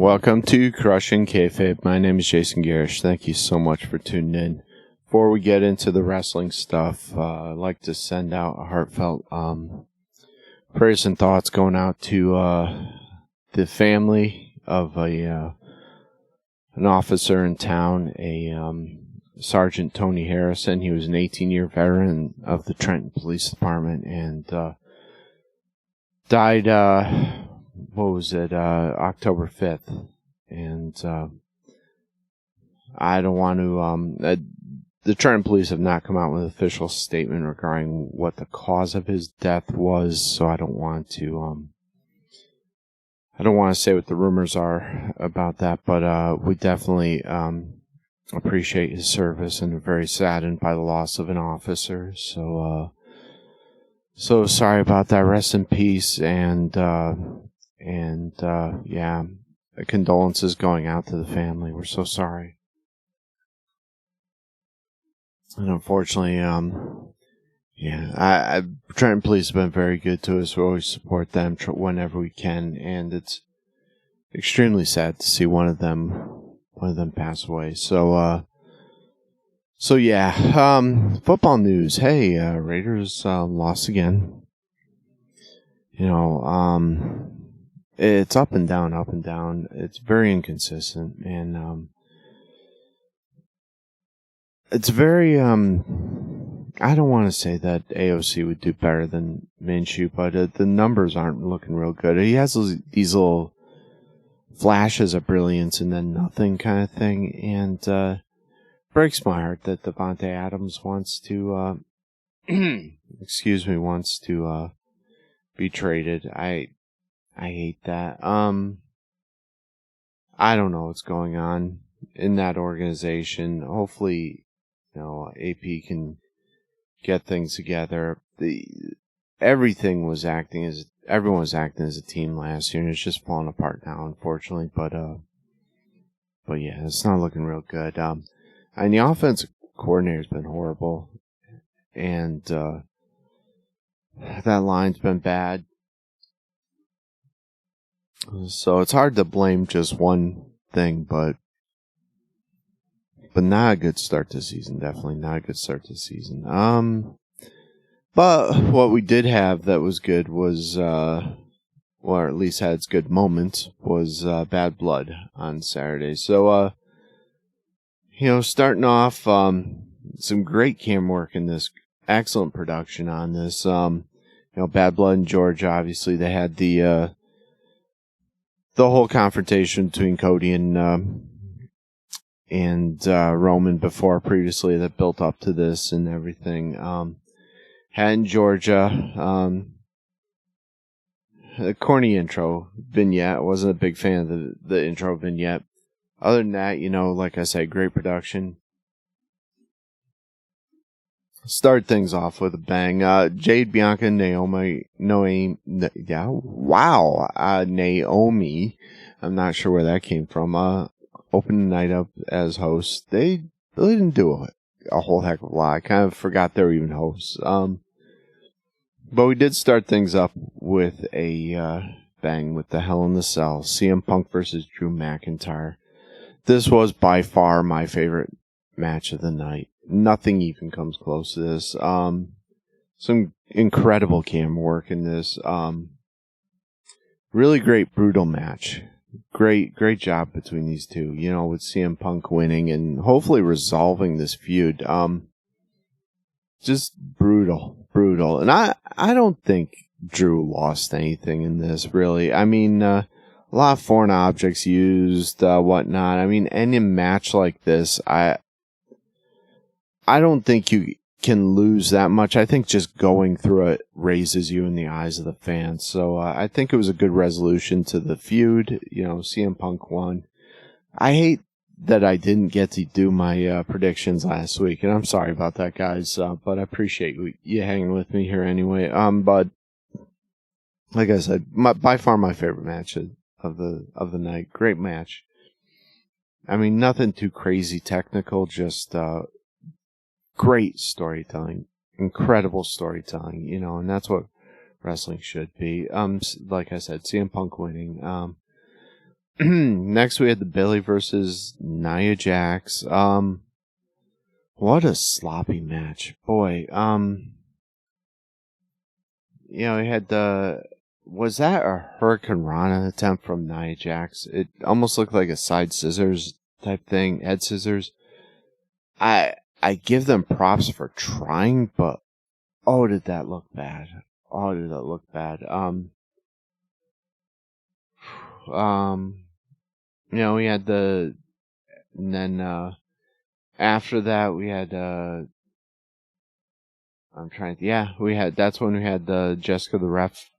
Welcome to Crushing Kayfabe. My name is Jason Garish. Thank you so much for tuning in. Before we get into the wrestling stuff, I'd like to send out a heartfelt prayers and thoughts going out to the family of an officer in town, Sergeant Tony Harrison. He was an 18-year veteran of the Trenton Police Department and died, October 5th. And I don't want to... the Trenton Police have not come out with an official statement regarding what the cause of his death was, so I don't want to... I don't want to say what the rumors are about that, but we definitely appreciate his service and are very saddened by the loss of an officer. So sorry about that. Rest in peace, and condolences going out to the family. We're so sorry. And unfortunately, Trenton Police have been very good to us. We always support them whenever we can, and it's extremely sad to see one of them pass away. So football news. Hey, Raiders lost again. It's up and down. It's very inconsistent, and it's very I don't want to say that AOC would do better than Minshew, but the numbers aren't looking real good. He has these little flashes of brilliance and then nothing kind of thing, and breaks my heart that Devontae Adams wants to be traded. I hate that. I don't know what's going on in that organization. Hopefully, AP can get things together. Everyone was acting as a team last year, and it's just falling apart now, unfortunately. But yeah, it's not looking real good. And the offensive coordinator's been horrible, and that line's been bad. So it's hard to blame just one thing, but not a good start to the season. Definitely not a good start to the season. But what we did have that was good was, or at least had its good moments, was Bad Blood on Saturday. So, starting off, some great cam work in this, excellent production on this. Bad Blood and Georgia, obviously, they had the whole confrontation between Cody and Roman previously that built up to this and everything. Had in Georgia, a corny intro vignette. I wasn't a big fan of the intro vignette. Other than that, like I said, great production. Start things off with a bang. Jade, Bianca, Naomi. Naomi. I'm not sure where that came from. Opened the night up as hosts. They really didn't do a whole heck of a lot. I kind of forgot they were even hosts. But we did start things up with a bang with the Hell in the Cell. CM Punk versus Drew McIntyre. This was by far my favorite match of the night. Nothing even comes close to this. Some incredible cam work in this. Really great, brutal match. Great job between these two, with CM Punk winning and hopefully resolving this feud. Just brutal. And I don't think Drew lost anything in this, really. I mean, a lot of foreign objects used, whatnot. I mean, any match like this, I don't think you can lose that much. I think just going through it raises you in the eyes of the fans. So I think it was a good resolution to the feud. CM Punk won. I hate that I didn't get to do my predictions last week, and I'm sorry about that, guys. But I appreciate you hanging with me here anyway. But like I said, by far my favorite match of the night. Great match. I mean, nothing too crazy technical, just great storytelling, incredible storytelling, and that's what wrestling should be. Like I said, CM Punk winning. Next, we had the Bayley versus Nia Jax. What a sloppy match, boy. We had was that a Hurricane Rana attempt from Nia Jax? It almost looked like a side scissors type thing, head scissors. I give them props for trying, but oh, did that look bad? Oh, did that look bad? We had and then after that we had that's when we had Jessica the ref,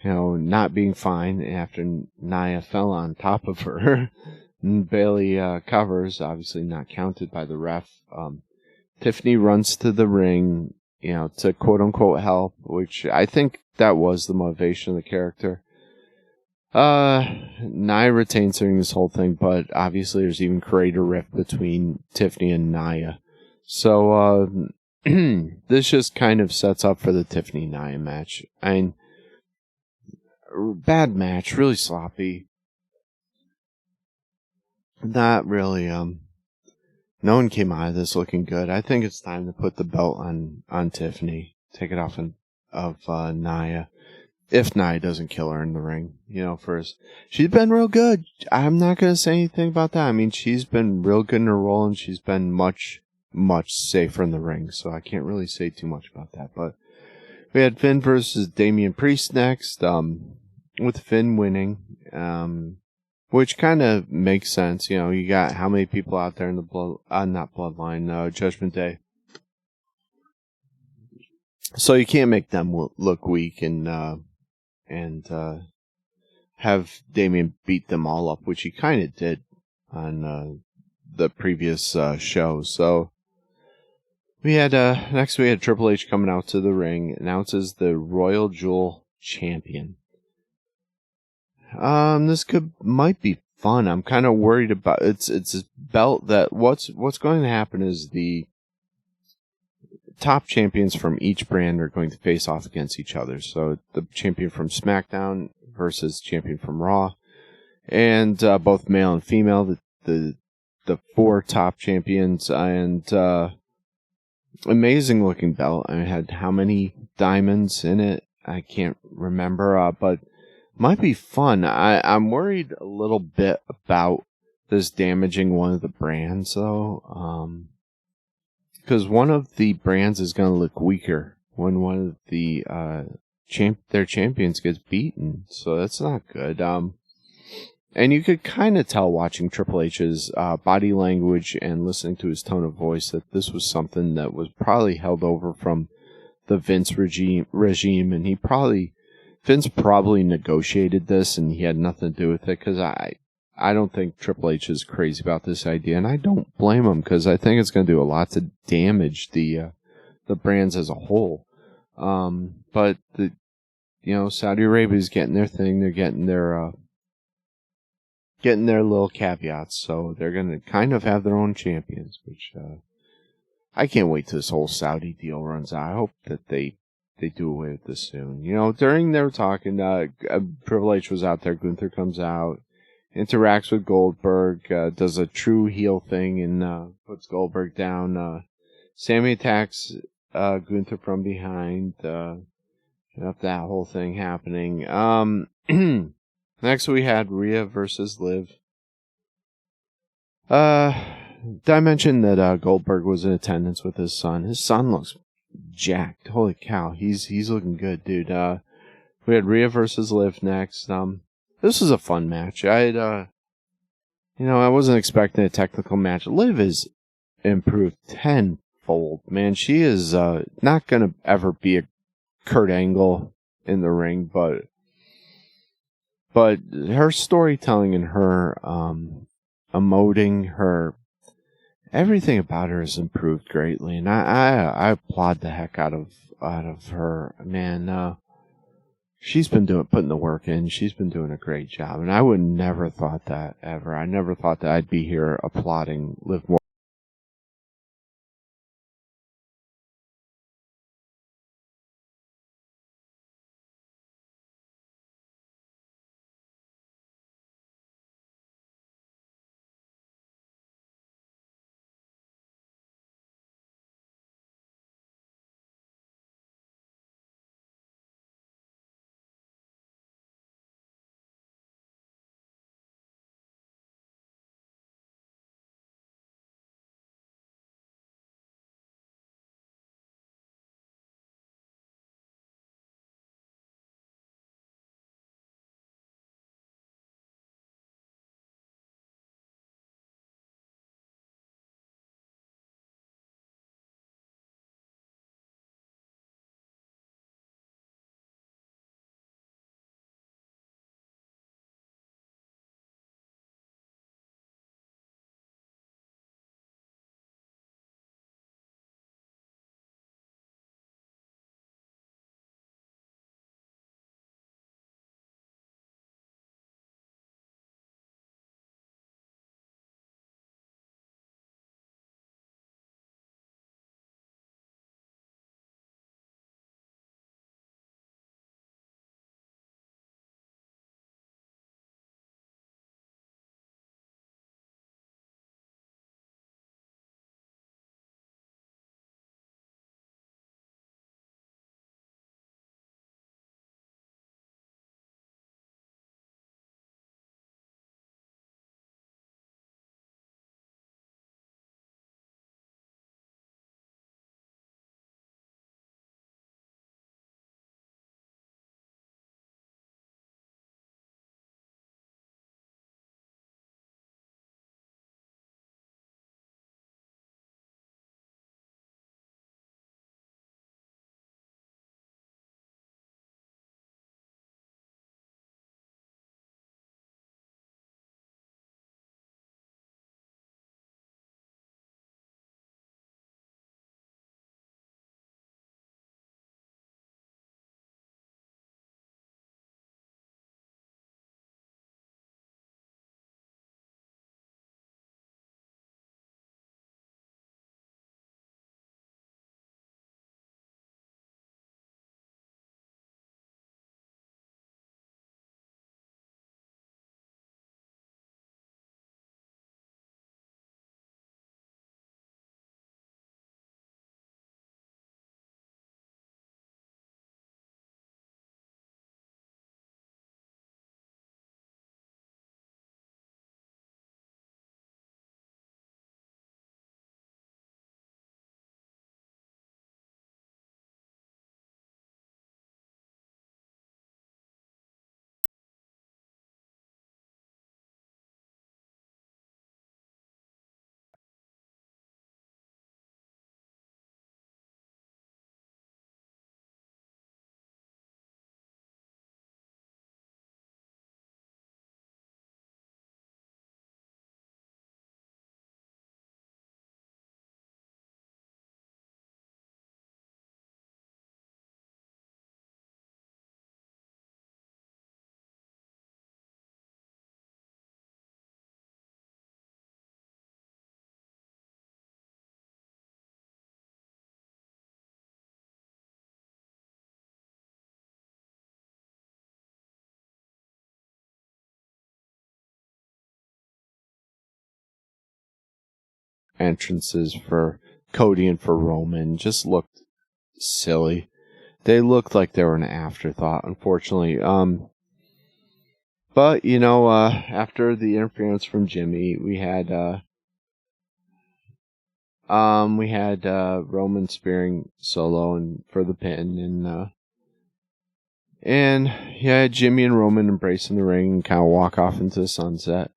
not being fine after Nia fell on top of her. And Bayley covers, obviously not counted by the ref. Tiffany runs to the ring, to quote unquote help, which I think that was the motivation of the character. Nia retains during this whole thing, but obviously there's even greater rift between Tiffany and Nia. So, this just kind of sets up for the Tiffany Nia match. Bad match, really sloppy. Not really, no one came out of this looking good. I think it's time to put the belt on Tiffany. Take it off of Nia. If Nia doesn't kill her in the ring, first. She's been real good. I'm not going to say anything about that. I mean, she's been real good in her role, and she's been much, much safer in the ring, so I can't really say too much about that. But we had Finn versus Damian Priest next, with Finn winning, which kind of makes sense. You got how many people out there in the not Bloodline, Judgment Day. So you can't make them look weak and have Damian beat them all up, which he kind of did on the previous show. So next we had Triple H coming out to the ring, announces the Royal Jewel Champion. This might be fun. I'm kind of worried about it's a belt that what's going to happen is the top champions from each brand are going to face off against each other. So the champion from SmackDown versus champion from Raw, and both male and female, the 4 top champions, and amazing looking belt. I had how many diamonds in it? I can't remember, but might be fun. I'm worried a little bit about this damaging one of the brands, though. Because one of the brands is going to look weaker when one of the their champions gets beaten, so that's not good. And you could kind of tell watching Triple H's body language and listening to his tone of voice that this was something that was probably held over from the Vince regime, and Vince probably negotiated this, and he had nothing to do with it, because I don't think Triple H is crazy about this idea, and I don't blame him, because I think it's going to do a lot to damage the brands as a whole. But Saudi Arabia is getting their thing. They're getting their little caveats, so they're going to kind of have their own champions, which I can't wait till this whole Saudi deal runs out. I hope that they do away with this soon. During they were talking, Triple H was out there. Gunther comes out, interacts with Goldberg, does a true heel thing, and puts Goldberg down. Sammy attacks Gunther from behind. That whole thing happening. Next we had Rhea versus Liv. Did I mention that Goldberg was in attendance with his son? His son looks jacked. Holy cow, he's looking good, dude. We had Rhea versus Liv next. This was a fun match. I wasn't expecting a technical match. Liv is improved tenfold, man. She is not gonna ever be a Kurt Angle in the ring, but her storytelling and her emoting, her everything about her has improved greatly, and I applaud the heck out of her, man. She's been putting the work in. She's been doing a great job, and I would never thought that ever. I never thought that I'd be here applauding Liv Morgan. entrances for Cody and for Roman just looked silly. They looked like they were an afterthought, unfortunately. But, after the interference from Jimmy, we had Roman spearing Solo and for the pin, and Jimmy and Roman embracing the ring and kind of walk off into the sunset.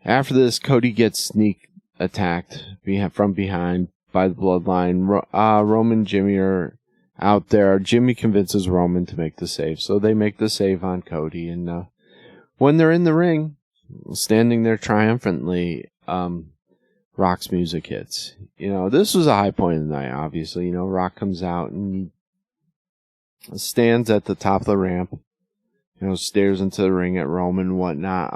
After this, Cody gets sneak attacked from behind by the Bloodline. Roman and Jimmy are out there. Jimmy convinces Roman to make the save, so they make the save on Cody. And when they're in the ring, standing there triumphantly, Rock's music hits. This was a high point of the night, obviously. Rock comes out and he stands at the top of the ramp, stares into the ring at Roman and whatnot.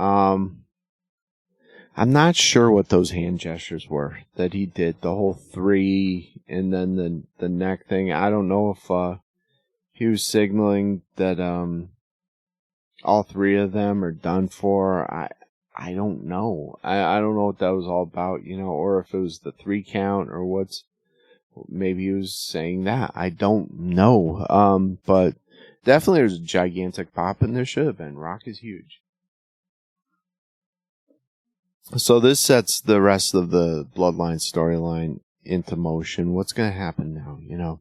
I'm not sure what those hand gestures were that he did. The whole 3 and then the neck thing. I don't know if he was signaling that all 3 of them are done for. I don't know. I don't know what that was all about, or if it was the 3 count or maybe he was saying that. I don't know. But definitely there's a gigantic pop, and there should have been. Rock is huge. So this sets the rest of the Bloodline storyline into motion. What's going to happen now,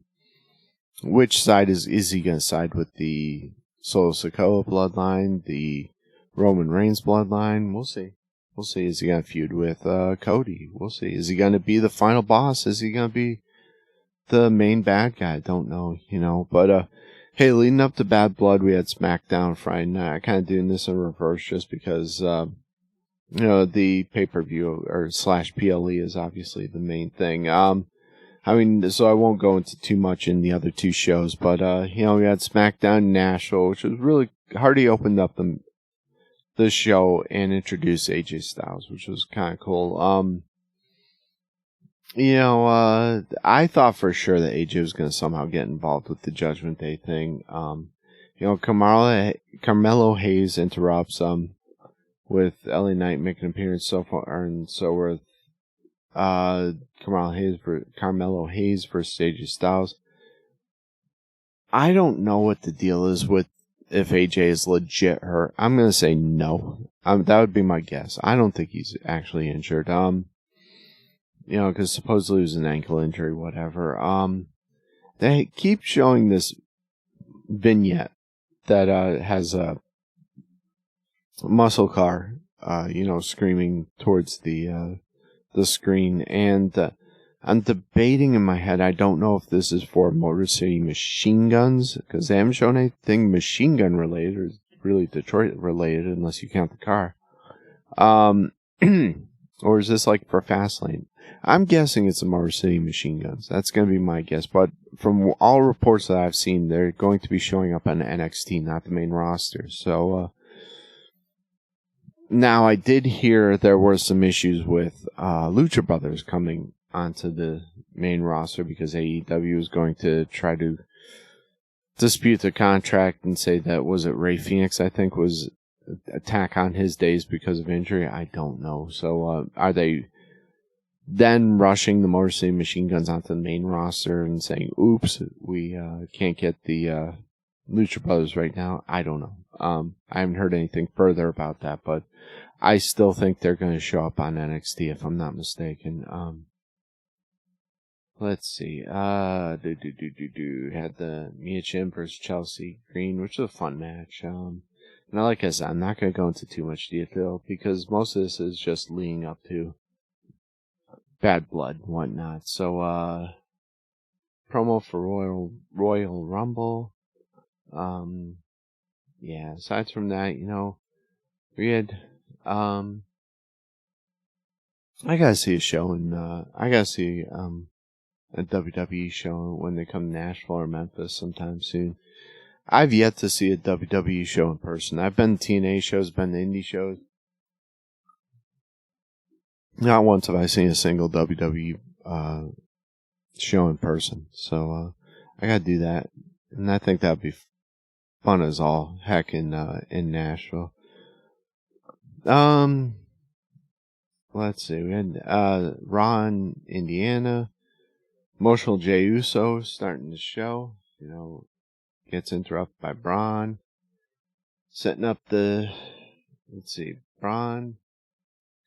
Which side is he going to side with? The Solo Sikoa bloodline, the Roman Reigns bloodline? We'll see. We'll see. Is he going to feud with Cody? We'll see. Is he going to be the final boss? Is he going to be the main bad guy? I don't know, But, hey, leading up to Bad Blood, we had SmackDown Friday night. I kind of doing this in reverse just because... the pay-per-view or /PLE is obviously the main thing. So I won't go into too much in the other 2 shows, but, we had SmackDown Nashville, which was really, Hardy opened up the show and introduced AJ Styles, which was kind of cool. I thought for sure that AJ was going to somehow get involved with the Judgment Day thing. Carmelo Hayes interrupts, with LA Knight making an appearance so far, and so with Carmelo Hayes versus AJ Styles. I don't know what the deal is with if AJ is legit hurt. I'm going to say no. That would be my guess. I don't think he's actually injured. Because supposedly it was an ankle injury, whatever. They keep showing this vignette that has a muscle car, screaming towards the screen, and I'm debating in my head. I don't know if this is for Motor City Machine Guns, because they haven't shown anything machine gun related or really Detroit related, unless you count the car. Or is this like for Fastlane? I'm guessing it's a Motor City Machine Guns. That's going to be my guess. But from all reports that I've seen, they're going to be showing up on NXT, not the main roster. So, now, I did hear there were some issues with Lucha Brothers coming onto the main roster because AEW is going to try to dispute the contract and say that, was it Rey Fenix, I think, was attack on his days because of injury? I don't know. So, are they then rushing the Motor City Machine Guns onto the main roster and saying, oops, we can't get the Lucha Brothers right now? I don't know. I haven't heard anything further about that, but I still think they're going to show up on NXT if I'm not mistaken. Let's see. Had the Mia Yim versus Chelsea Green, which was a fun match. And like I said, I'm not going to go into too much detail because most of this is just leading up to Bad Blood and whatnot. So, promo for Royal Rumble. Aside from that, we had, I gotta see a show I gotta see, a WWE show when they come to Nashville or Memphis sometime soon. I've yet to see a WWE show in person. I've been to TNA shows, been to indie shows. Not once have I seen a single WWE, show in person. So, I gotta do that. And I think that'd be fun as all heck in Nashville. let's see. We had Ron, Indiana. Emotional Jey Uso starting the show. Gets interrupted by Braun. Setting up the... Let's see. Braun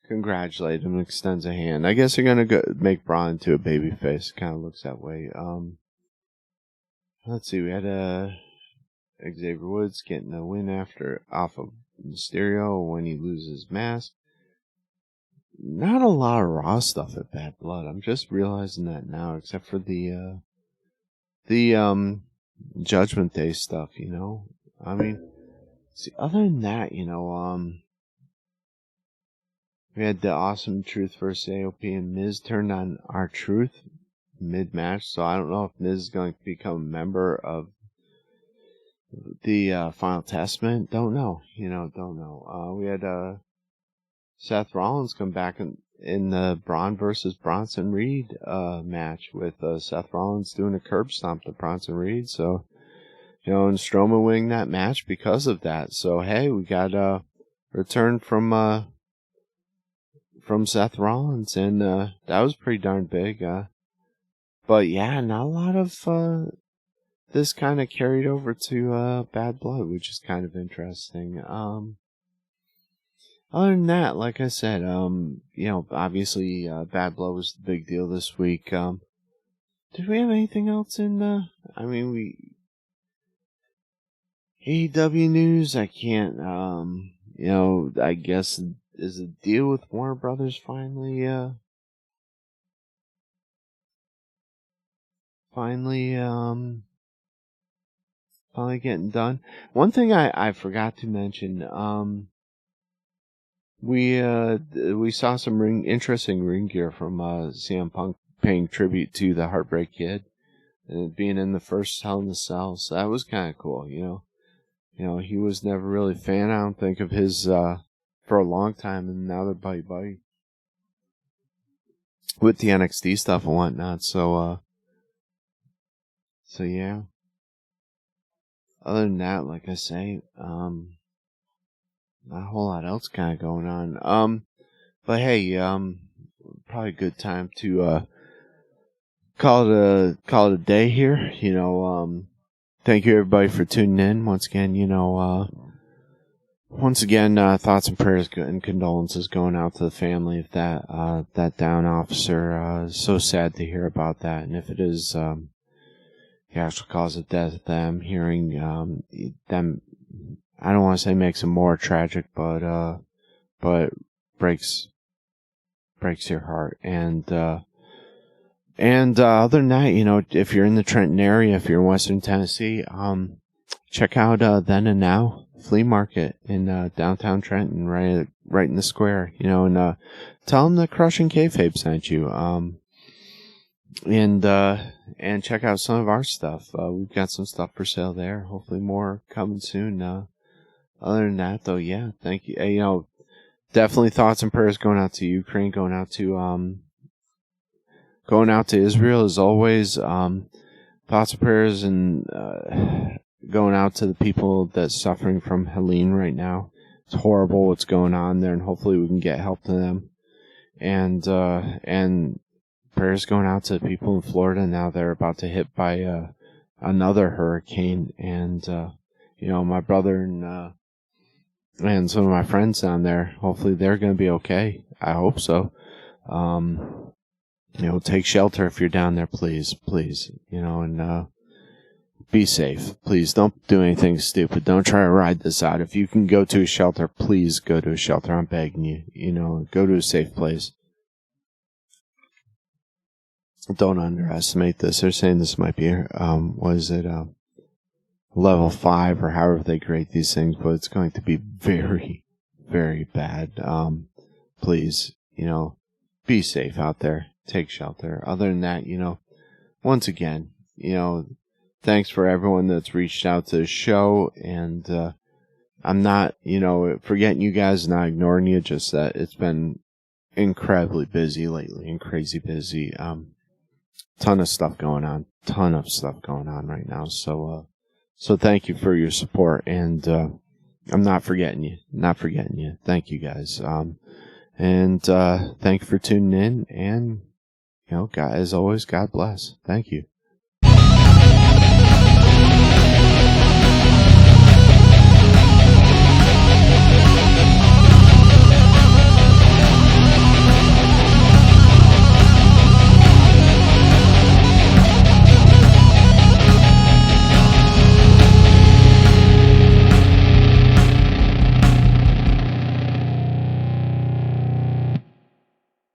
congratulates him and extends a hand. I guess they're going to make Braun into a babyface. Kind of looks that way. Let's see. We had Xavier Woods getting a win off of Mysterio when he loses his mask. Not a lot of Raw stuff at Bad Blood. I'm just realizing that now, except for the Judgment Day stuff. I mean, see, other than that, we had the Awesome Truth versus AOP, and Miz turned on R-Truth mid-match. So I don't know if Miz is going to become a member of the Final Testament. Don't know. Don't know. We had Seth Rollins come back in the Braun versus Bronson Reed match with Seth Rollins doing a curb stomp to Bronson Reed. So, and Strowman winning that match because of that. So, hey, we got a return from Seth Rollins, and that was pretty darn big. But yeah, not a lot of this kind of carried over to Bad Blood, which is kind of interesting. Other than that, like I said, obviously Bad Blood was the big deal this week. Did we have anything else in AEW news? I can't, I guess, is the deal with Warner Brothers finally getting done? One thing I forgot to mention, we saw some interesting ring gear from CM Punk paying tribute to the Heartbreak Kid and being in the first Hell in a Cell. So that was kind of cool. He was never really a fan, I don't think, of his for a long time, and now they're buddy with the NXT stuff and whatnot. So yeah. Other than that, like I say, not a whole lot else kind of going on. But hey, probably a good time to call it a day here. Thank you everybody for tuning in once again. Thoughts and prayers and condolences going out to the family of that down officer. So sad to hear about that, and if it is the actual cause of death, them hearing them. I don't want to say makes it more tragic, but breaks your heart. And other than that, if you're in the Trenton area, if you're in Western Tennessee, check out Then and Now Flea Market in downtown Trenton, right in the square. And tell them that Crushing Kayfabe sent you. And check out some of our stuff. We've got some stuff for sale there. Hopefully more coming soon. Other than that, though, yeah, thank you. Definitely thoughts and prayers going out to Ukraine, going out to Israel as always. Thoughts and prayers and going out to the people that's suffering from Helene right now. It's horrible what's going on there, and hopefully we can get help to them. And prayers going out to the people in Florida now. They're about to hit by another hurricane, and my brother and some of my friends down there, hopefully they're going to be okay. I hope so. Take shelter if you're down there, please, and be safe. Please don't do anything stupid. Don't try to ride this out. If you can go to a shelter, please go to a shelter. I'm begging you. Go to a safe place. Don't underestimate this. They're saying this might be, level 5 or however they grade these things, but it's going to be very, very bad. Please, be safe out there. Take shelter. Other than that, once again, thanks for everyone that's reached out to the show, and I'm not, forgetting you guys, not ignoring you, just that it's been incredibly busy lately and crazy busy. Ton of stuff going on right now. So thank you for your support, and I'm not forgetting you. Thank you guys. And thank you for tuning in. And, God, as always, God bless. Thank you.